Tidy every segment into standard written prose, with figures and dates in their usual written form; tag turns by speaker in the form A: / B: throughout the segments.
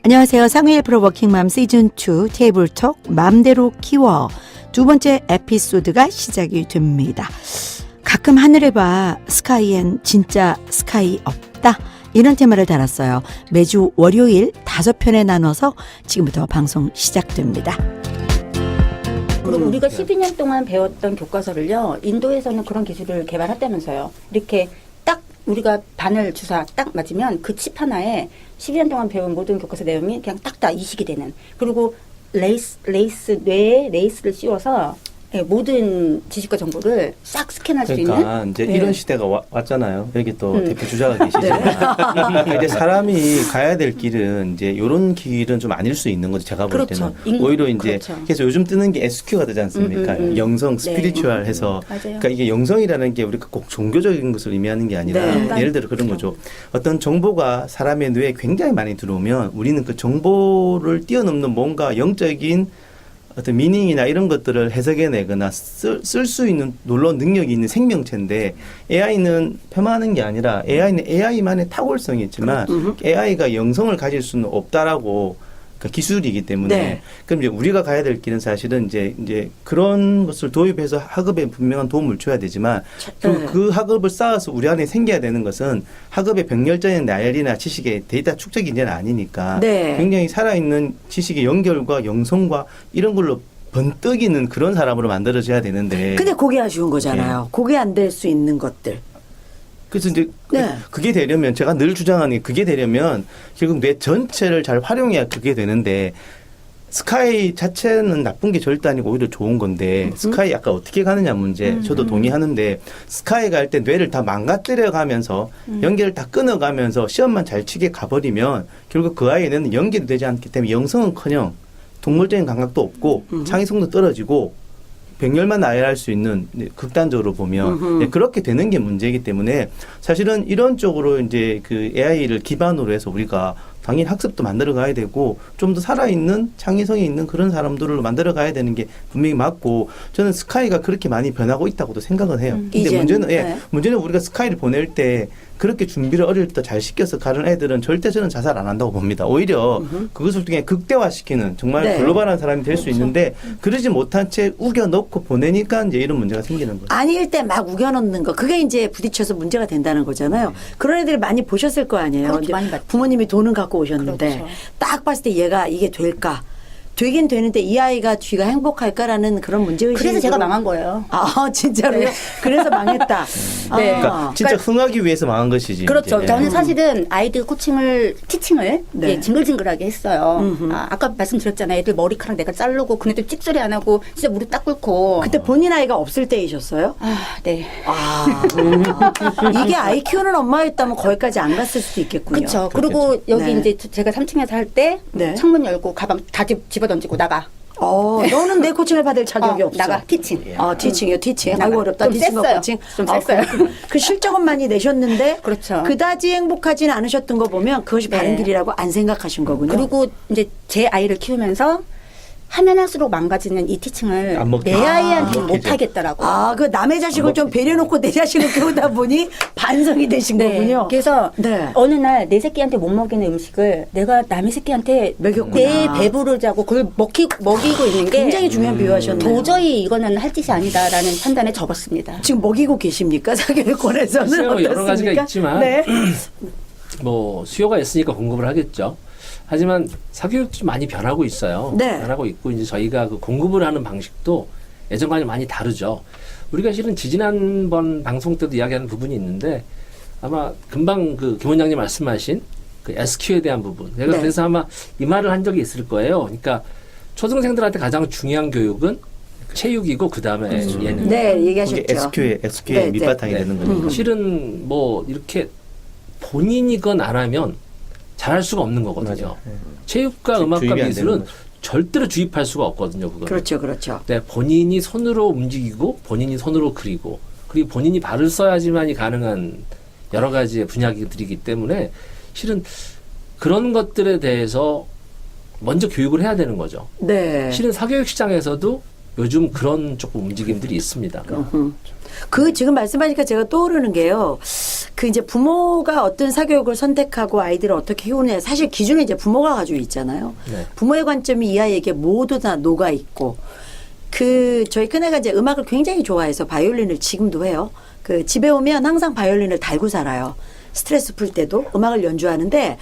A: 안녕하세요. 상위 프로 워킹맘 시즌2 테이블톡 맘대로 키워 두 번째 에피소드가 시작이 됩니다. 가끔 하늘에 봐 스카이엔 진짜 스카이 없다. 이런 테마를 달았어요. 매주 월요일 5편에 나눠서 지금부터 방송 시작됩니다.
B: 그리고 우리가 12년 동안 배웠던 교과서를요. 인도에서는 그런 기술을 개발했다면서요. 이렇게 딱 우리가 바늘 주사 딱 맞으면 그 칩 하나에 12년 동안 배운 모든 교과서 내용이 그냥 딱 다 이식이 되는. 그리고 뇌에 레이스를 씌워서 모든 지식과 정보를 싹 스캔할 수 있는.
C: 그러니까 이제 이런 시대가 왔잖아요. 여기 또 대표 주자가 계시지만 그러니까 이제 사람이 가야 될 길은 이제 이런 길은 좀 아닐 수 있는 거죠. 제가 볼
B: 그렇죠.
C: 때는 오히려 이제
B: 그렇죠.
C: 그래서 요즘 뜨는 게 SQ가 되지 않습니까? 영성, 스피리추얼 해서
B: 맞아요.
C: 그러니까 이게 영성이라는 게 우리가 꼭 종교적인 것을 의미하는 게 아니라 예를 들어 그런 거죠. 어떤 정보가 사람의 뇌에 굉장히 많이 들어오면 우리는 그 정보를 뛰어넘는 뭔가 영적인 어떤 미닝이나 이런 것들을 해석해내거나 쓸 수 있는 놀라운 능력이 있는 생명체인데 AI는 폄하하는 게 아니라 AI는 AI만의 탁월성이 있지만 AI가 영성을 가질 수는 없다라고 그 기술이기 때문에 그럼 이제 우리가 가야 될 길은 사실은 이제 그런 것을 도입해서 학업에 분명한 도움을 줘야 되지만 그 학업을 쌓아서 우리 안에 생겨야 되는 것은 학업의 병렬적인 나열이나 지식의 데이터 축적이 이제는 아니니까 굉장히 살아있는 지식의 연결과 영성과 이런 걸로 번뜩이는 그런 사람으로 만들어져야 되는데
A: 근데 그게 아쉬운 거잖아요. 그게 안 될 수 있는 것들.
C: 그래서 이제 그게 되려면 제가 늘 주장하는 게 그게 되려면 결국 뇌 전체를 잘 활용해야 그게 되는데 스카이 자체는 나쁜 게 절대 아니고 오히려 좋은 건데 스카이 아까 어떻게 가느냐 문제 저도 동의하는데 스카이 갈 때 뇌를 다 망가뜨려 가면서 연결을 다 끊어가면서 시험만 잘 치게 가버리면 결국 그 아이는 연결이 되지 않기 때문에 영성은커녕 동물적인 감각도 없고 창의성도 떨어지고 병렬만 나열할 수 있는 극단적으로 보면 그렇게 되는 게 문제이기 때문에 사실은 이런 쪽으로 이제 그 AI를 기반으로 해서 우리가 당연히 학습도 만들어 가야 되고 좀 더 살아있는 창의성이 있는 그런 사람들을 만들어 가야 되는 게 분명히 맞고 저는 스카이가 그렇게 많이 변하고 있다고도 생각은 해요. 근데 문제는 우리가 스카이를 보낼 때 그렇게 준비를 어릴 때 잘 시켜서 가는 애들은 절대 저는 자살 안 한다고 봅니다. 오히려 그것을 통해 극대화시키는 정말 글로벌한 사람이 될 수 있는데 그러지 못한 채 우겨 넣고 보내니까 이제 이런 문제가 생기는 거죠.
A: 아닐 때 막 우겨 넣는 거 그게 이제 부딪혀서 문제가 된다는 거잖아요. 그런 애들 많이 보셨을 거 아니에요.
B: 그렇죠, 많이 봤죠.
A: 부모님이 돈을 갖고 오셨는데
B: 그렇죠.
A: 딱 봤을 때 얘가 이게 될까? 되긴 되는데 이 아이가 뒤가 행복할까라는 그런 문제의식이
B: 그래서 제가 망한 거예요.
A: 아 진짜로요? 그래서 망했다.
B: 네.
C: 그러니까 진짜 흥하기 위해서 망한 것이지.
B: 그렇죠.
C: 이제.
B: 저는 사실은 아이들 티칭을 징글징글하게 했어요. 아까 말씀드렸잖아요. 애들 머리카락 내가 자르고 그네들 찍소리 안 하고 진짜 무릎 딱 꿇고.
A: 그때 본인 아이가 없을 때이셨어요?
B: 네.
A: 이게 아이 키우는 엄마였다면 거기까지 안 갔을 수도 있겠군요.
B: 그렇죠. 그리고 여기 이제 제가 3층에서 할 때 창문 열고 가방 다 집어 던지고 나가.
A: 너는 내 코칭을 받을 자격이 없어.
B: 나가 티칭.
A: 티칭이요, 티칭.
B: 나가.
A: 아이고 어렵다.
B: 좀
A: 티칭과
B: 셌어요.
A: 코칭.
B: 좀 셌어요.
A: 그 실적은 많이 내셨는데
B: 그렇죠.
A: 그다지 행복하지는 않으셨던 거 보면 그것이 바른 길이라고 안 생각하신 거군요.
B: 그리고 이제 제 아이를 키우면서 하면 할수록 망가지는 이 티칭을 내 아이한테는 못 하겠더라고요.
A: 그 남의 자식을 좀 배려놓고 내 자식을 키우다 보니 반성이 되신 거군요.
B: 그래서 어느 날 내 새끼한테 못 먹이는 음식을 내가 남의 새끼한테
A: 먹였구나.
B: 내 배부르자고 그걸 먹이고 있는 게
A: 굉장히 중요한 비유하셨네요.
B: 도저히 이거는 할 짓이 아니다라는 판단에 접었습니다.
A: 지금 먹이고 계십니까? 사교육권에서는 어떻습니까?
D: 여러 가지가 있지만 뭐 수요가 있으니까 공급을 하겠죠. 하지만 사교육도 좀 많이 변하고 있어요. 변하고 있고 이제 저희가 그 공급을 하는 방식도 예전과는 많이 다르죠. 우리가 실은 지지난번 방송 때도 이야기하는 부분이 있는데 아마 금방 그 김 원장님 말씀하신 그 SQ에 대한 부분. 제가 그래서 아마 이 말을 한 적이 있을 거예요. 그러니까 초등생들한테 가장 중요한 교육은 체육이고 그 다음에 예능.
A: 얘기하셨죠.
C: 그게 SQ의 밑바탕이 되는 거니까.
D: 실은 뭐 이렇게 본인이건 안 하면 잘할 수가 없는 거거든요. 체육과 음악과 미술은 절대로 주입할 수가 없거든요. 그거는.
A: 그렇죠.
D: 네, 본인이 손으로 움직이고 본인이 손으로 그리고 그리고 본인이 발을 써야지만이 가능한 여러 가지의 분야들이기 때문에 실은 그런 것들에 대해서 먼저 교육을 해야 되는 거죠. 실은 사교육 시장에서도 요즘 그런 조금 움직임들이 있습니다.
A: 그 지금 말씀하니까 제가 떠오르는 게요. 그 이제 부모가 어떤 사교육을 선택하고 아이들을 어떻게 키우느냐 사실 기준은 이제 부모가 가지고 있잖아요.
D: 네.
A: 부모의 관점이 이 아이에게 모두 다 녹아 있고 그 저희 큰애가 이제 음악을 굉장히 좋아해서 바이올린을 지금도 해요. 그 집에 오면 항상 바이올린을 달고 살아요. 스트레스 풀 때도 음악을 연주하는데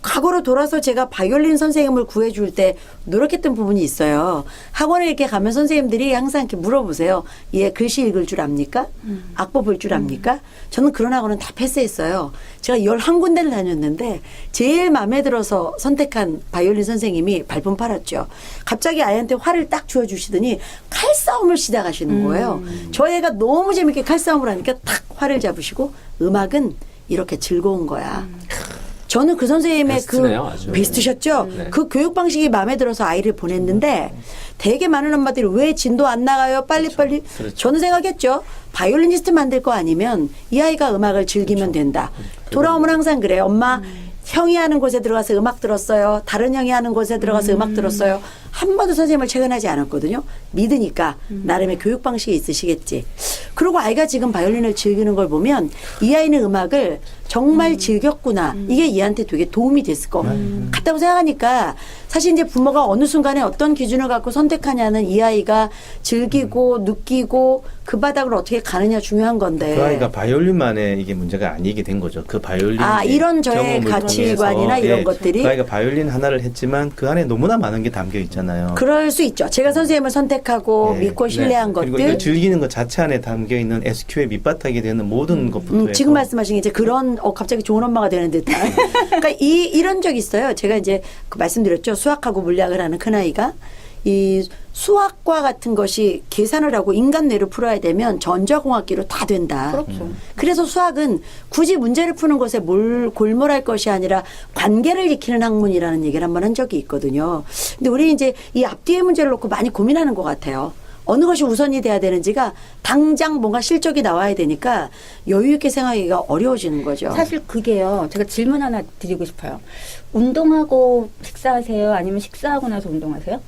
A: 과거로 돌아서 제가 바이올린 선생님을 구해줄 때 노력했던 부분이 있어요. 학원에 이렇게 가면 선생님들이 항상 이렇게 물어보세요. 얘 글씨 읽을 줄 압니까? 악보 볼 줄 압니까? 저는 그런 학원은 다 패스했어요. 제가 11군데를 다녔는데 제일 마음에 들어서 선택한 바이올린 선생님이 발품 팔았죠. 갑자기 아이한테 활을 딱 주어주시더니 칼싸움을 시작하시는 거예요. 저 애가 너무 재밌게 칼싸움을 하니까 탁 활을 잡으시고 음악은 이렇게 즐거운 거야. 저는 그 선생님의
D: 베스트네요, 아주.
A: 베스트셨죠?
D: 네.
A: 그 교육 방식이 마음에 들어서 아이를 보냈는데 되게 많은 엄마들이 왜 진도 안 나가요? 빨리빨리.
D: 그렇죠.
A: 저는 생각했죠. 바이올리니스트 만들 거 아니면 이 아이가 음악을 즐기면 된다. 돌아오면 항상 그래요. 엄마 형이 하는 곳에 들어가서 음악 들었어요. 다른 형이 하는 곳에 들어가서 음악 들었어요. 한 번도 선생님을 체근하지 않았거든요. 믿으니까 나름의 교육 방식이 있으시겠지. 그리고 아이가 지금 바이올린을 즐기는 걸 보면 이 아이는 음악을 정말 즐겼구나. 이게 얘한테 되게 도움이 됐을 것 같다고 생각하니까 사실 이제 부모가 어느 순간에 어떤 기준을 갖고 선택하냐는 이 아이가 즐기고 느끼고 그 바닥을 어떻게 가느냐 중요한 건데.
C: 그 아이가 바이올린만의 이게 문제가 아니게 된 거죠. 그 바이올린
A: 이런 저의 가치관이나 이런 것들이
C: 그 아이가 바이올린 하나를 했지만 그 안에 너무나 많은 게 담겨 있잖아요.
A: 그럴 수 있죠. 제가 선생님을 선택하고
C: 네.
A: 믿고 신뢰한
C: 그리고
A: 것들.
C: 이걸 즐기는 것 자체 안에 담겨 있는 SQ의 밑바탕이 되는 모든 것부터 해서
A: 지금 말씀하신 게 이제 그런 갑자기 좋은 엄마가 되는 듯한. 그러니까 이런 적 있어요. 제가 이제 그 말씀드렸죠. 수학하고 물리학을 하는 큰 아이가 이 수학과 같은 것이 계산을 하고 인간 뇌를 풀어야 되면 전자공학기로 다 된다.
B: 그렇죠.
A: 그래서 수학은 굳이 문제를 푸는 것에 골몰할 것이 아니라 관계를 익히는 학문이라는 얘기를 한번 한 적이 있거든요. 근데 우리 이제 이 앞뒤의 문제를 놓고 많이 고민하는 것 같아요. 어느 것이 우선이 돼야 되는지가 당장 뭔가 실적이 나와야 되니까 여유 있게 생각하기가 어려워지는 거죠.
B: 사실 그게요. 제가 질문 하나 드리고 싶어요. 운동하고 식사하세요? 아니면 식사하고 나서 운동하세요?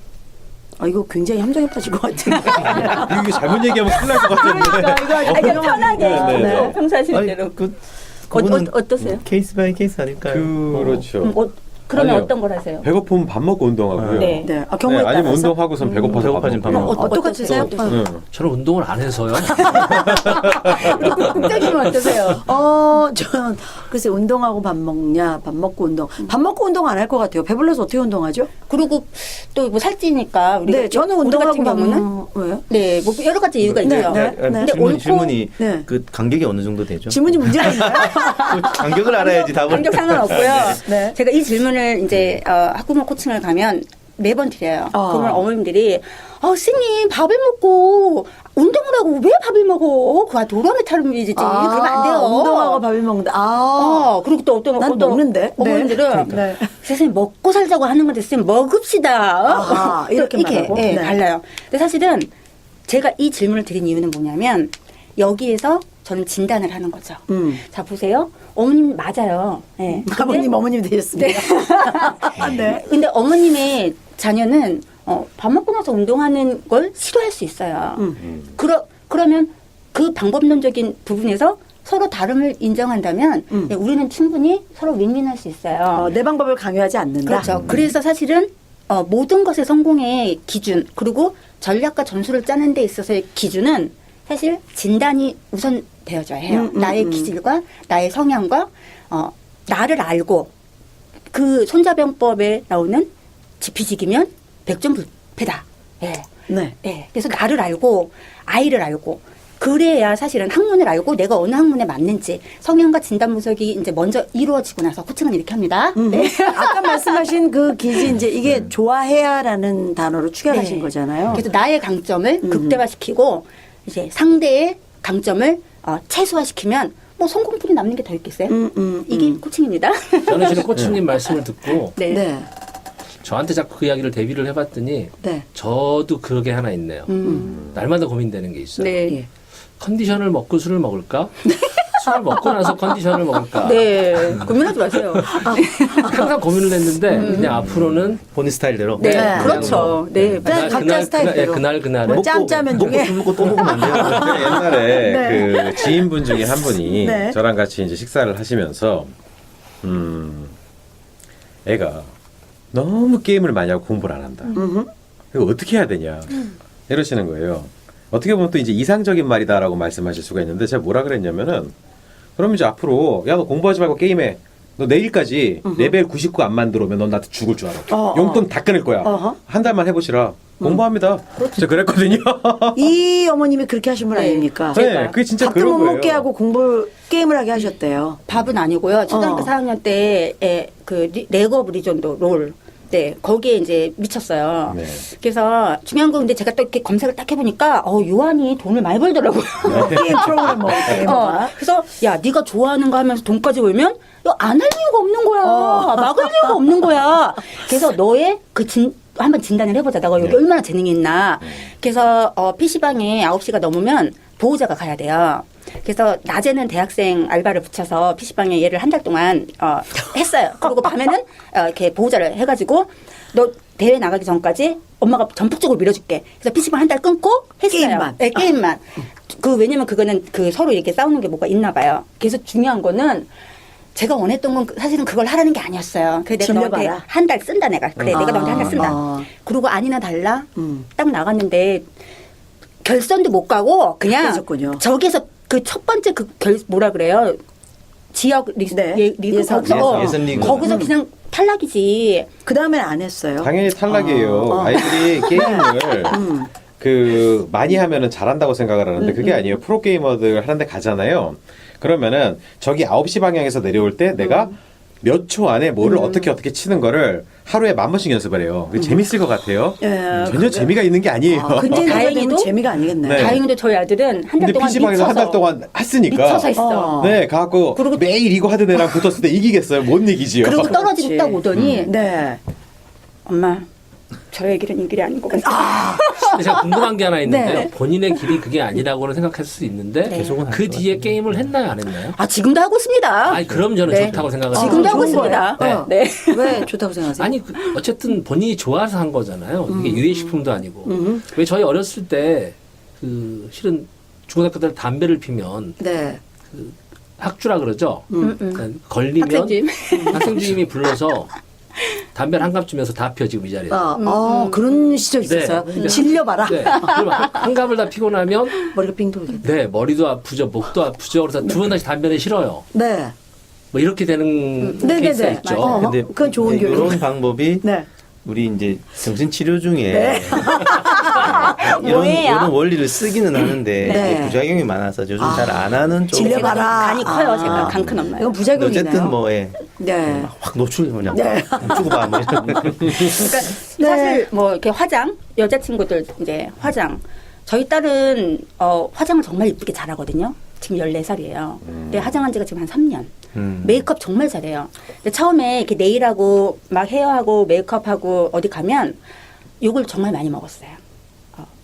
A: 이거 굉장히 함정에 빠질 것 같은데.
E: 이거 잘못 얘기하면 큰일 날 것 같은데.
B: 이거 편하게
E: 네.
B: 평소 하시는
C: 아니,
B: 대로.
C: 그거는
B: 어떠세요?
C: 케이스 바이 케이스 아닐까요?
E: 그렇죠.
B: 그러면
E: 아니요.
B: 어떤 걸 하세요?
E: 배고프면 밥 먹고 운동하고요.
B: 네.
A: 네. 경우에
E: 아니면
A: 따라서.
E: 운동하고선 배고파서
C: 배고파진
E: 밥
C: 밥
E: 먹고.
C: 먹고.
A: 똑같으세요?
B: 어떠세요?
D: 저는 운동을 안 해서요.
B: 국장님은 어떠세요?
A: 전 글쎄 운동하고 밥 먹냐, 밥 먹고 운동. 밥 먹고 운동 안 할 것 같아요. 배불러서 어떻게 운동하죠?
B: 그리고 또 뭐 살찌니까 우리가
A: 네, 저는
B: 우리
A: 운동하고
B: 같은
A: 밥
B: 경우는
A: 왜요?
B: 네, 뭐 여러 가지 이유가
A: 네,
B: 있죠.
A: 네.
B: 근데
C: 질문이
A: 네.
C: 그 간격이 어느 정도 되죠?
A: 질문이 문제가 있나요?
C: 그 간격을 알아야지 답을.
B: 간격 상관없고요.
A: 네.
B: 제가 이 질문을 이제 학부모 코칭을 가면 매번 드려요. 그러면 어머님들이 스님 밥을 먹고 운동을 하고 왜 밥을 먹어? 그거 도라미 타름이지. 그러면 안 돼요.
A: 운동하고 밥을 먹는다.
B: 그리고 또
A: 난 먹는데.
B: 어머님들은
A: 네.
B: 선생님 먹고 살자고 하는 건데 선생님 먹읍시다.
A: 이렇게
B: 이게
A: 말하고.
B: 네,
A: 네.
B: 달라요. 근데 사실은 제가 이 질문을 드린 이유는 뭐냐면 여기에서 저는 진단을 하는 거죠. 자 보세요. 어머님 맞아요. 네.
A: 어머님 되셨습니다. 네.
B: 근데 어머님의 자녀는 밥 먹고 나서 운동하는 걸 싫어할 수 있어요. 그러면 그 방법론적인 부분에서 서로 다름을 인정한다면 네, 우리는 충분히 서로 윈윈할 수 있어요.
A: 내 방법을 강요하지 않는다.
B: 그렇죠. 그래서 사실은 모든 것의 성공의 기준 그리고 전략과 전술을 짜는 데 있어서의 기준은 사실 진단이 우선 되어져야 해요. 나의 기질과 나의 성향과 나를 알고 그 손자병법에 나오는 지피지기면 백전불패다. 예.
A: 네.
B: 예. 그래서 나를 알고 아이를 알고 그래야 사실은 학문을 알고 내가 어느 학문에 맞는지 성향과 진단 분석이 이제 먼저 이루어지고 나서 코칭은 이렇게 합니다. 네.
A: 아까 말씀하신 그 기지 이제 이게 좋아해야라는 단어로 추결하신
B: 네.
A: 거잖아요.
B: 그래서 나의 강점을 극대화시키고 이제 상대의 강점을 최소화시키면 뭐 성공풀이 남는 게 더 있겠어요? 이게 코칭입니다.
D: 저는 지금 코치님 말씀을 듣고
B: 네.
A: 네.
D: 저한테 자꾸 그 이야기를 대비를 해봤더니
A: 네.
D: 저도 그게 하나 있네요. 날마다 고민되는 게 있어요.
B: 네.
A: 예.
D: 컨디션을 먹고 술을 먹을까? 술 먹고 나서 컨디션을 먹을까.
B: 네, 고민하지 마세요.
D: 항상 고민을 했는데 그냥 앞으로는
C: 본인 스타일대로.
B: 네,
A: 네.
B: 그렇죠. 네,
A: 그냥 각자 스타일대로.
D: 그날에
A: 뭐 짬짜면 중에.
C: 술 먹고 또 먹으면 안 돼요.
E: 제가 옛날에
A: 네.
E: 그 지인분 중에 한 분이
A: 네.
E: 저랑 같이 이제 식사를 하시면서 애가 너무 게임을 많이 하고 공부를 안 한다. 이거 어떻게 해야 되냐 이러시는 거예요. 어떻게 보면 또 이제 이상적인 말이다라고 말씀하실 수가 있는데 제가 뭐라 그랬냐면은 그럼 이제 앞으로 야 너 공부하지 말고 게임해. 너 내일까지 레벨 99 안 만들어오면 넌 나한테 죽을 줄 알아. 용돈 다 끊을 거야.
A: 어허.
E: 한 달만 해보시라. 공부합니다. 제가 그랬거든요.
A: 이 어머님이 그렇게 하신 분
B: 네.
A: 아닙니까?
E: 네, 그게 진짜
A: 밥도
E: 그런
A: 못
E: 거예요.
A: 먹게 하고 공부 게임을 하게 하셨대요.
B: 밥은 아니고요. 초등학교 4학년 때 그 레거 오브 리전도 롤. 네, 거기에 이제 미쳤어요.
E: 네.
B: 그래서 중요한 건 근데 제가 또 이렇게 검색을 딱 해보니까 요한이 돈을 많이 벌더라고요.
A: 게임 프로그램 먹을 때.
B: 그래서 야 네가 좋아하는 거 하면서 돈까지 벌면 이거 안 할 이유가 없는 거야. 막을 이유가 없는 거야. 그래서 너의 한번 진단을 해보자. 내가 여기
E: 네.
B: 얼마나 재능이 있나. 그래서 PC방에 9시가 넘으면 보호자가 가야 돼요. 그래서 낮에는 대학생 알바를 붙여서 PC방에 얘를 한 달 동안 했어요. 그리고 밤에는 이렇게 보호자를 해가지고 너 대회 나가기 전까지 엄마가 전폭적으로 밀어줄게. 그래서 PC방 한 달 끊고 했어요.
A: 게임만.
B: 네, 게임만. 왜냐면 그거는 그 서로 이렇게 싸우는 게 뭐가 있나 봐요. 그래서 중요한 거는 제가 원했던 건 사실은 그걸 하라는 게 아니었어요. 그래 내가 너한테
A: 질려봐라.
B: 한 달 쓴다 내가. 그래 내가 너한테 한 달 쓴다.
A: 아.
B: 그리고 아니나 달라. 딱 나갔는데 결선도 못 가고 그냥
A: 그랬었군요.
B: 저기서 그 첫 번째 뭐라 그래요? 지역
A: 네.
B: 리그
A: 예선.
B: 거기서
C: 예선 리그.
B: 거기서 그냥 탈락이지.
A: 그 다음엔 안 했어요.
E: 당연히 탈락이에요. 아이들이 게임을 그 많이 하면은 잘한다고 생각을 하는데 그게 아니에요. 프로 게이머들 하는데 가잖아요. 그러면은 저기 9시 방향에서 내려올 때 내가 몇 초 안에 뭐를 어떻게 치는 거를 하루에 10,000번씩 연습을 해요. 그게 재밌을 것 같아요.
A: 예,
E: 전혀 재미가 있는 게 아니에요.
A: 근데
B: 다행히도
A: 재미가 아니겠네.
E: 네.
B: 다행히도 저희 아들은 한
E: 근데
B: 달 동안
E: PC방에서 한 달 동안 했으니까.
B: 미쳐서 했어.
E: 네, 가갖고
B: 그리고-
E: 매일 이거 하던 애랑 붙었을 때 이기겠어요? 못 이기지요.
B: 그리고 떨어지고
A: 그렇지.
B: 딱 오더니
A: 네.
B: 엄마 저의 길은 이 길이 아닌 것 같아.
D: 근데 제가 궁금한 게 하나 있는데요.
A: 네.
D: 본인의 길이 그게 아니라고는 생각할 수 있는데
C: 계속은
D: 그
C: 할
D: 뒤에
C: 것
D: 게임을 했나요, 안 했나요?
B: 지금도 하고 있습니다.
D: 아니 그럼 저는
B: 네.
D: 좋다고 생각을 해요.
B: 지금도 하고
A: 좋은
B: 있습니다.
A: 거예요.
B: 네.
A: 왜 좋다고 생각하세요?
D: 아니 어쨌든 본인이 좋아서 한 거잖아요. 이게 유해식품도 아니고. 왜 저희 어렸을 때 그 실은 중고등학교 때 담배를 피면
A: 네.
D: 학주라 그러죠. 그러니까 걸리면
B: 학생주임.
D: 학생주임이 불러서 담배를 한 갑 주면서 다 펴 지금 이 자리에서.
A: 그런 시절 있었어요.
D: 네.
A: 질려봐라.
D: 네. 그럼 한 갑을 다 피고 나면
A: 머리가 빙 돌겠다.
D: 네 머리도 아프죠, 목도 아프죠. 그래서 두 번 다시 담배는 싫어요.
A: 네.
D: 뭐 이렇게 되는
A: 네네네.
D: 케이스가 있죠.
A: 맞아요.
C: 근데
A: 그건 좋은 교육.
C: 이런 방법이
A: 네.
C: 우리 이제 정신치료 중에
A: 네.
B: 뭐예요?
C: 원리를 쓰기는 하는데
A: 네.
C: 이게 부작용이 많아서 요즘 잘 안 하는 쪽.
A: 질려봐라.
B: 간이 커요.
A: 아.
B: 제가 간 큰 엄마예요.
A: 이건 부작용이네요.
C: 어쨌든 뭐 예.
A: 네.
C: 확 노출 그냥
A: 네.
C: 죽어봐 뭐 이런.
B: 그러니까
A: 네.
B: 사실 뭐 이렇게 화장 여자친구들 이제 화장 저희 딸은 화장을 정말 이쁘게 잘하거든요. 지금 14살이에요. 근데 화장한 지가 지금 한 3년. 메이크업 정말 잘해요. 근데 처음에 이렇게 네일하고 막 헤어하고 메이크업하고 어디 가면 욕을 정말 많이 먹었어요.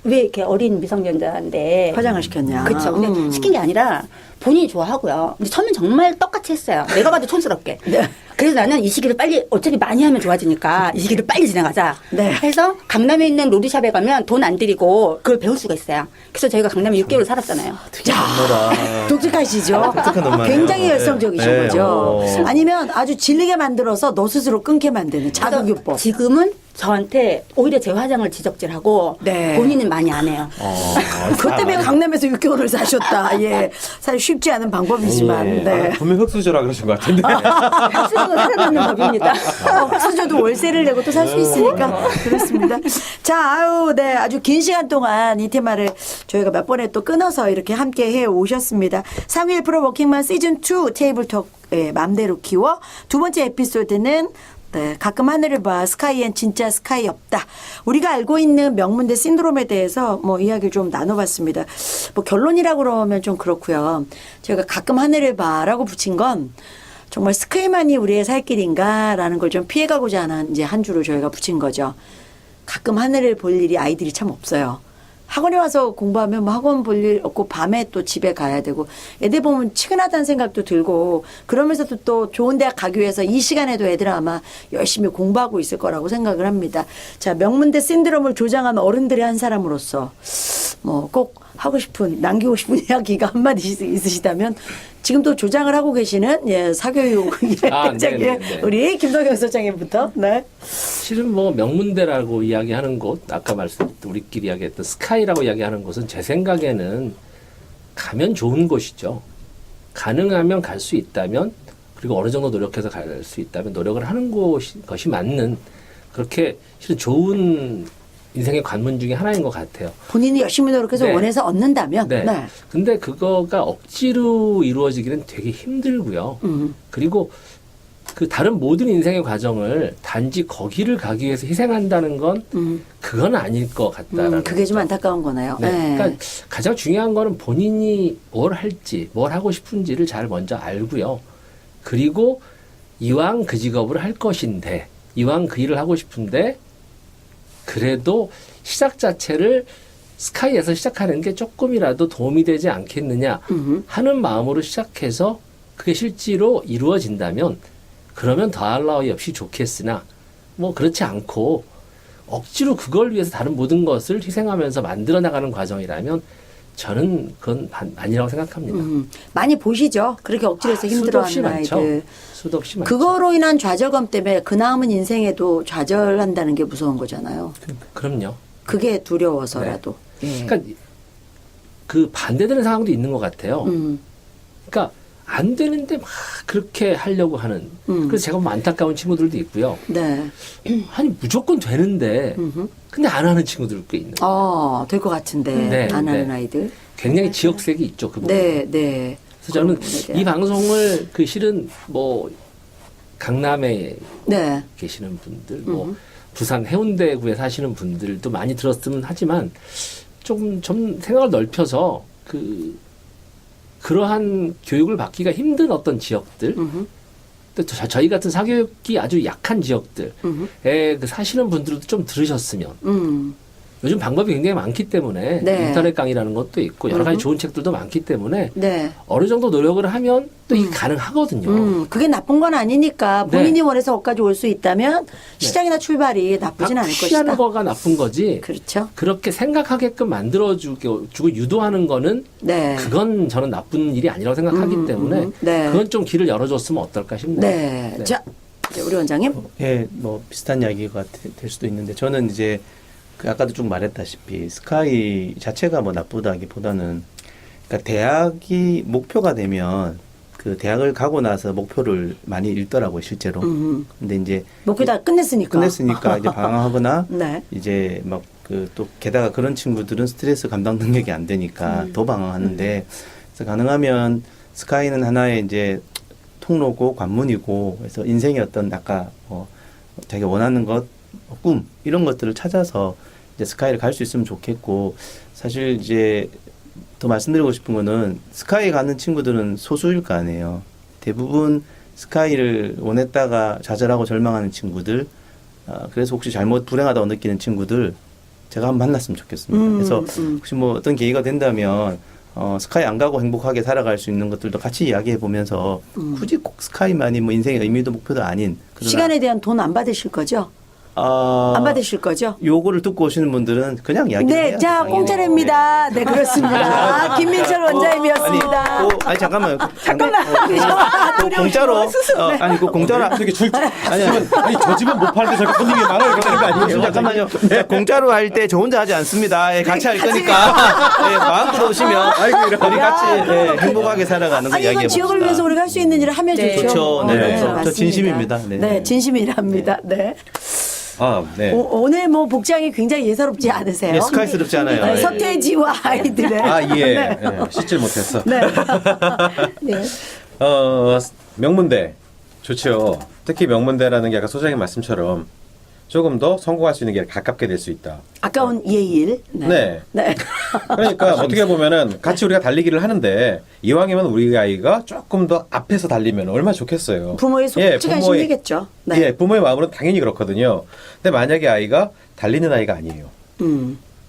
B: 왜 이렇게 어린 미성년자인데
A: 화장을 시켰냐.
B: 그렇죠. 근데 시킨 게 아니라 본인이 좋아하고요. 근데 처음엔 정말 똑같이 했어요. 내가 봐도 촌스럽게.
A: 네.
B: 그래서 나는 이 시기를 빨리 어차피 많이 하면 좋아지니까 이 시기를 빨리 지나가자.
A: 네.
B: 해서 강남에 있는 로리샵에 가면 돈 안 들이고 그걸 배울 수가 있어요. 그래서 저희가 강남에 6개월 살았잖아요.
C: 엄마다.
A: 독특하시죠?
C: 독특한 엄마네요.
A: 굉장히 열성적이신
C: 네.
A: 거죠.
C: 네.
A: 아니면 아주 질리게 만들어서 너 스스로 끊게 만드는 자극요법.
B: 지금은 저한테 오히려 제 화장을 지적질하고
A: 네.
B: 본인은 많이 안 해요.
A: 그것 때문에 강남에서 6개월을 사셨다. 예. 사실 쉽지 않은 방법이지만. 네.
E: 분명 흑수저라 그러신 것 같은데.
B: 학수도 살아남는 법입니다.
A: 흑수저도 월세를 내고 또 살 수 있으니까 그렇습니다. 자, 아유, 네, 아주 긴 시간 동안 이 테마를 저희가 몇 번에 또 끊어서 이렇게 함께 해 오셨습니다. 상위 1% 워킹맘 시즌 2 테이블톡 맘대로 키워 두 번째 에피소드는 네, 가끔 하늘을 봐 스카이엔 진짜 스카이 없다. 우리가 알고 있는 명문대 신드롬에 대해서 뭐 이야기를 좀 나눠봤습니다. 뭐 결론이라고 그러면 좀 그렇고요. 제가 가끔 하늘을 봐라고 붙인 건 정말 스카이만이 우리의 살 길인가라는 걸 좀 피해가고자 하는 이제 한 주를 저희가 붙인 거죠. 가끔 하늘을 볼 일이 아이들이 참 없어요. 학원에 와서 공부하면 뭐 학원 볼 일 없고 밤에 또 집에 가야 되고 애들 보면 치근하다는 생각도 들고 그러면서도 또 좋은 대학 가기 위해서 이 시간에도 애들은 아마 열심히 공부하고 있을 거라고 생각을 합니다. 자, 명문대 신드롬을 조장한 어른들의 한 사람으로서 뭐 꼭 하고 싶은 남기고 싶은 이야기가 한마디 있으시다면 지금도 조장을 하고 계시는 사교육
D: 네네네.
A: 우리 김동경 소장님부터. 네.
D: 실은 뭐 명문대라고 이야기하는 곳, 아까 우리끼리 이야기했던 스카이라고 이야기하는 곳은 제 생각에는 가면 좋은 곳이죠. 가능하면 갈 수 있다면, 그리고 어느 정도 노력해서 갈 수 있다면 노력을 하는 것이 맞는, 그렇게 실은 좋은 인생의 관문 중에 하나인 것 같아요.
A: 본인이 열심히 노력해서
D: 네.
A: 원해서 얻는다면.
D: 네. 근데 그거가 억지로 이루어지기는 되게 힘들고요. 그리고 그 다른 모든 인생의 과정을 단지 거기를 가기 위해서 희생한다는 건 그건 아닐 것 같다라는
A: 그게 좀
D: 거죠.
A: 안타까운 거네요.
D: 네.
A: 네.
D: 그러니까 가장 중요한 거는 본인이 뭘 할지, 뭘 하고 싶은지를 잘 먼저 알고요. 그리고 이왕 그 직업을 할 것인데, 이왕 그 일을 하고 싶은데, 그래도 시작 자체를 스카이에서 시작하는 게 조금이라도 도움이 되지 않겠느냐 하는 마음으로 시작해서 그게 실제로 이루어진다면 그러면 더할 나위 없이 좋겠으나 뭐 그렇지 않고 억지로 그걸 위해서 다른 모든 것을 희생하면서 만들어 나가는 과정이라면 저는 그건 아니라고 생각합니다.
A: 많이 보시죠. 그렇게 억지로 해서 힘들어하는 아이들.
D: 수도 없이 많죠.
A: 그거로 인한 좌절감 때문에 그 남은 인생에도 좌절한다는 게 무서운 거잖아요.
D: 그럼요.
A: 그게 두려워서라도. 예.
D: 그러니까 그 반대되는 상황도 있는 것 같아요. 그러니까 안 되는데 막 그렇게 하려고 하는. 그래서 제가 보면 안타까운 친구들도 있고요.
A: 네.
D: 아니 무조건 되는데 근데 안 하는 친구들 꽤 있는 거예요.
A: 될 것 같은데
D: 네,
A: 안 하는
D: 네.
A: 아이들.
D: 굉장히 지역색이 있죠. 그 부분.
A: 네, 네.
D: 그래서 저는
A: 그런 부분에
D: 이
A: 대한.
D: 방송을 그 실은 뭐 강남에
A: 네.
D: 계시는 분들, 뭐 부산 해운대구에 사시는 분들도 많이 들었으면 하지만 좀 생각을 넓혀서 그러한 교육을 받기가 힘든 어떤 지역들, 또 저희 같은 사교육이 아주 약한 지역들에 그 사시는 분들도 좀 들으셨으면. 요즘 방법이 굉장히 많기 때문에
A: 네.
D: 인터넷 강의라는 것도 있고 여러 가지 좋은 책들도 많기 때문에
A: 네.
D: 어느 정도 노력을 하면 또 이게 가능하거든요.
A: 그게 나쁜 건 아니니까 본인이
D: 네.
A: 원해서 거기까지 올 수 있다면 시작이나 출발이 나쁘진 않을
D: 피하는
A: 것이다.
D: 거가 나쁜 거지.
A: 그렇죠.
D: 그렇게 생각하게끔 만들어주고 유도하는 거는
A: 네.
D: 그건 저는 나쁜 일이 아니라고 생각하기 때문에
A: 네.
D: 그건 좀 길을 열어줬으면 어떨까 싶네요.
A: 네.
D: 네.
A: 자, 이제 우리 원장님.
C: 예, 뭐 비슷한 이야기가 될 수도 있는데 저는 이제 그 아까도 쭉 말했다시피 스카이 자체가 뭐 나쁘다기보다는 그러니까 대학이 목표가 되면 그 대학을 가고 나서 목표를 많이 읽더라고요 실제로. 근데 이제
A: 목표 다 끝냈으니까.
C: 이제 방황하거나
A: 네.
C: 이제 막 그 또 게다가 그런 친구들은 스트레스 감당 능력이 안 되니까 더 방황하는데 그래서 가능하면 스카이는 하나의 이제 통로고 관문이고 그래서 인생의 어떤 아까 뭐 자기가 원하는 것 꿈 이런 것들을 찾아서 이제 스카이를 갈 수 있으면 좋겠고 사실 이제 더 말씀드리고 싶은 거는 스카이 가는 친구들은 소수일 거 아니에요. 대부분 스카이를 원했다가 좌절하고 절망하는 친구들 그래서 혹시 잘못 불행하다고 느끼는 친구들 제가 한번 만났으면 좋겠습니다. 그래서 혹시 뭐 어떤 계기가 된다면 스카이 안 가고 행복하게 살아갈 수 있는 것들도 같이 이야기해 보면서 굳이 꼭 스카이만이 뭐 인생의 의미도 목표도 아닌 그러나
A: 시간에 대한 돈 안 받으실 거죠? 안 받으실 거죠?
C: 요거를 듣고 오시는 분들은 그냥 이야기를
A: 네,
C: 해야
A: 자,
C: 돼요.
A: 공짜입니다. 네, 그렇습니다. 김민철 원장님이었습니다.
C: 아니 잠깐만.
A: 잠깐만.
C: 공짜로 아니 그 공짜로
E: 되게 아니 저 집은 못 팔는데 저기 손님이 많아 이렇게 되는 거 아니에요?
C: 잠깐만요. 공짜로 할 때 저 혼자 하지 않습니다. 예, 같이 할 거니까 마음껏 오시면 우리 같이 행복하게 살아가는 거
A: 아니, 이건
C: 이야기해
A: 지역을
C: 봅시다.
A: 위해서 우리가 할 수 있는 일을 하면
B: 네.
A: 좋죠.
C: 좋죠. 네,
A: 맞습니다.
C: 저 진심입니다. 네.
A: 네, 진심이랍니다. 네.
E: 네.
A: 오늘 뭐 복장이 굉장히 예사롭지 않으세요?
C: 예, 스카이스럽지 않아요.
A: 네,
C: 예.
A: 서태지와 아이들의.
E: 예. 씻질 못했어.
A: 네. 네.
E: 명문대 좋죠. 특히 명문대라는 게 아까 소장님 말씀처럼 조금 더 성공할 수 있는 게 가깝게 될 수 있다.
A: 아까운 예일.
E: 네.
A: 네.
E: 그러니까 어떻게 보면은 같이 우리가 달리기를 하는데 이왕이면 우리 아이가 조금 더 앞에서 달리면 얼마나 좋겠어요.
A: 부모의 속지가 힘들겠죠. 네.
E: 부모의 마음으로는 당연히 그렇거든요. 근데 만약에 아이가 달리는 아이가 아니에요.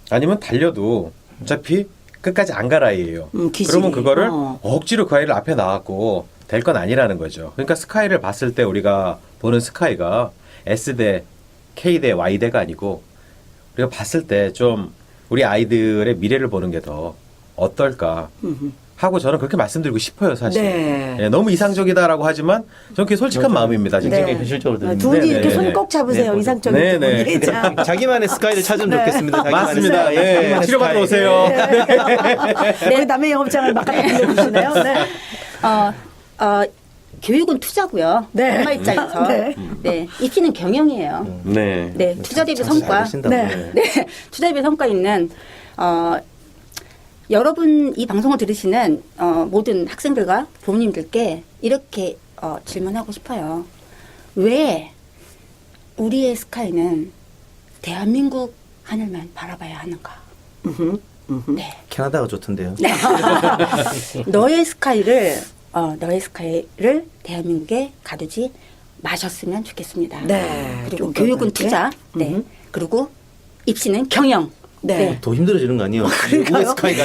E: 아니면 달려도 어차피 끝까지 안 갈 아이예요.
A: 기질이.
E: 그러면 그거를
A: 어.
E: 억지로 그 아이를 앞에 나왔고 될 건 아니라는 거죠. 그러니까 스카이를 봤을 때 우리가 보는 스카이가 S대, K대, Y대가 아니고 우리가 봤을 때 좀 우리 아이들의 미래를 보는 게 더 어떨까 하고 저는 그렇게 말씀드리고 싶어요, 사실.
A: 네.
E: 예, 너무 이상적이다라고 하지만 저는 그게 솔직한 마음입니다, 진짜.
A: 네.
C: 굉장히 현실적으로 들립니다.
A: 두 분이
E: 네,
A: 이렇게
E: 네,
A: 손
E: 네.
A: 꼭 잡으세요.
C: 네,
A: 이상적인
E: 네,
A: 두
E: 네.
A: 분이. 자.
C: 자기만의 스카이를 찾으면
A: 네.
C: 좋겠습니다. 자기만의
E: 맞습니다.
C: 스카이.
E: 예.
C: 자기만의
E: 치료받으러
C: 스카이.
E: 오세요.
A: 우리 남의 영업장을 막 갖다 빌려주시네요. 네.
B: 교육은 투자고요.
A: 네.
B: 엄마 입장에서.
A: 네.
B: 네. 입시는 경영이에요.
E: 네.
B: 네. 투자 대비
C: 참
B: 성과.
C: 잘하신다고.
A: 네.
B: 네. 투자 대비 성과 있는 여러분 이 방송을 들으시는 모든 학생들과 부모님들께 이렇게 질문하고 싶어요. 왜 우리의 스카이는 대한민국 하늘만 바라봐야 하는가? 네.
C: 캐나다가 좋던데요.
B: 너의 스카이를 대한민국에 가두지 마셨으면 좋겠습니다.
A: 네.
B: 그리고
A: 좀
B: 교육은
A: 그렇게.
B: 투자. 네. 그리고 입시는 경영.
A: 네.
C: 더 힘들어지는 거 아니에요?
A: 그러니까요.
C: 왜 스카이가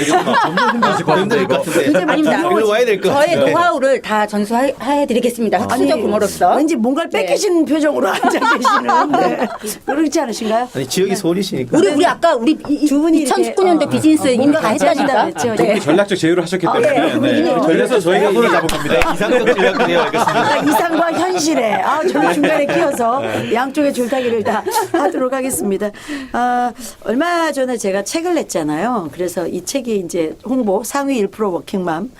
C: 더 힘들 것 같은데.
B: 굉장히 아닙니다.
C: 일로 와야 될 것
B: 저의
C: 같은데.
B: 노하우를 다 전수해드리겠습니다.
A: 아니,
B: 학습적 부모로서.
A: 왠지 뭔가를
B: 네.
A: 뺏기신 표정으로 앉아 계시는. 네. 그렇지 않으신가요?
C: 아니 지역이 서울이시니까.
B: 우리 아까 우리
A: 두 분이 이렇게,
B: 2019년도 비즈니스
A: 뭔가
B: 다
A: 같이 하신다
B: 했다니까.
A: 그랬죠.
B: 네.
E: 전략적 제휴를 하셨기 때문에.
A: 네.
E: 네. 전략에서 저희가 손을 잡을 겁니다.
C: 이상적 전략이에요. 알겠습니다.
A: 그러니까 이상과 현실에 저는 중간에 끼어서 양쪽의 줄타기를 다 하도록 하겠습니다. 얼마 전에 제가 책을 냈잖아요. 그래서 이 책이 이제 홍보 상위 1% 워킹맘.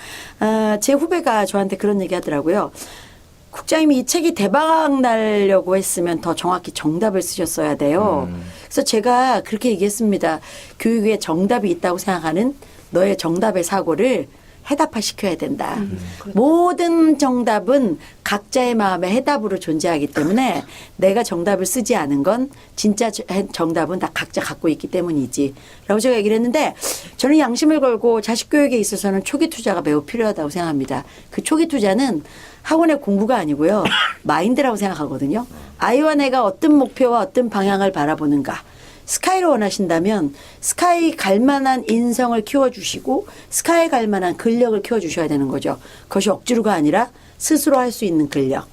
A: 제 후배가 저한테 그런 얘기 하더라고요. 국장님이 이 책이 대박 나려고 했으면 더 정확히 정답을 쓰셨어야 돼요. 그래서 제가 그렇게 얘기했습니다. 교육에 정답이 있다고 생각하는 너의 정답의 사고를 해답화 시켜야 된다. 모든 정답은 각자의 마음의 해답으로 존재하기 때문에 내가 정답을 쓰지 않은 건 진짜 정답은 다 각자 갖고 있기 때문이지. 라고 제가 얘기를 했는데 저는 양심을 걸고 자식 교육에 있어서는 초기 투자가 매우 필요하다고 생각합니다. 그 초기 투자는 학원의 공부가 아니고요. 마인드라고 생각하거든요. 아이와 내가 어떤 목표와 어떤 방향을 바라보는가. 스카이를 원하신다면 스카이 갈 만한 인성을 키워주시고 스카이 갈 만한 근력을 키워주셔야 되는 거죠. 그것이 억지로가 아니라 스스로 할 수 있는 근력.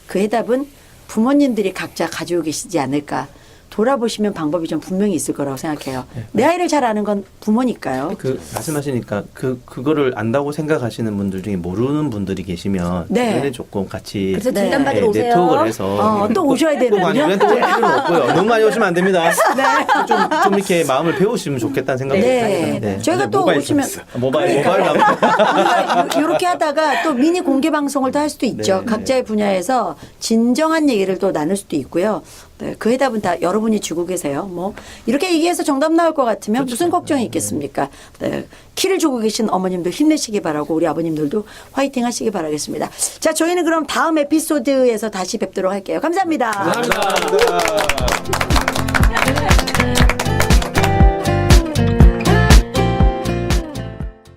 A: 그 해답은 부모님들이 각자 가지고 계시지 않을까. 돌아보시면 방법이 좀 분명히 있을 거라고 생각해요. 내 아이를 잘 아는 건 부모니까요.
C: 그 말씀하시니까 그거를 안다고 생각하시는 분들 중에 모르는 분들이 계시면
A: 네.
C: 주변에 조금 같이
B: 그래서
A: 네.
B: 진단받으러 오세요.
C: 네트워크를 해서
A: 또 오셔야
C: 꼭 아니면
A: 되는군요.
C: 또 올 필요는 없고요. 너무 많이 오시면 안 됩니다. 좀 이렇게 마음을 배우시면 좋겠다는 생각이
A: 네.
C: 듭니다.
A: 저희가 또
E: 모바일
A: 오시면
E: 서비스.
C: 모바일 나오면
A: 이렇게 하다가 또 미니 공개 방송을 또 할 수도 있죠.
C: 네.
A: 각자의 분야에서 진정한 얘기를 또 나눌 수도 있고요. 네, 그 해답은 다 여러분이 주고 계세요. 뭐 이렇게 얘기해서 정답 나올 것 같으면 무슨 걱정이 있겠습니까? 네, 키를 주고 계신 어머님도 힘내시기 바라고 우리 아버님들도 화이팅 하시기 바라겠습니다. 자, 저희는 그럼 다음 에피소드에서 다시 뵙도록 할게요. 감사합니다.
D: 감사합니다.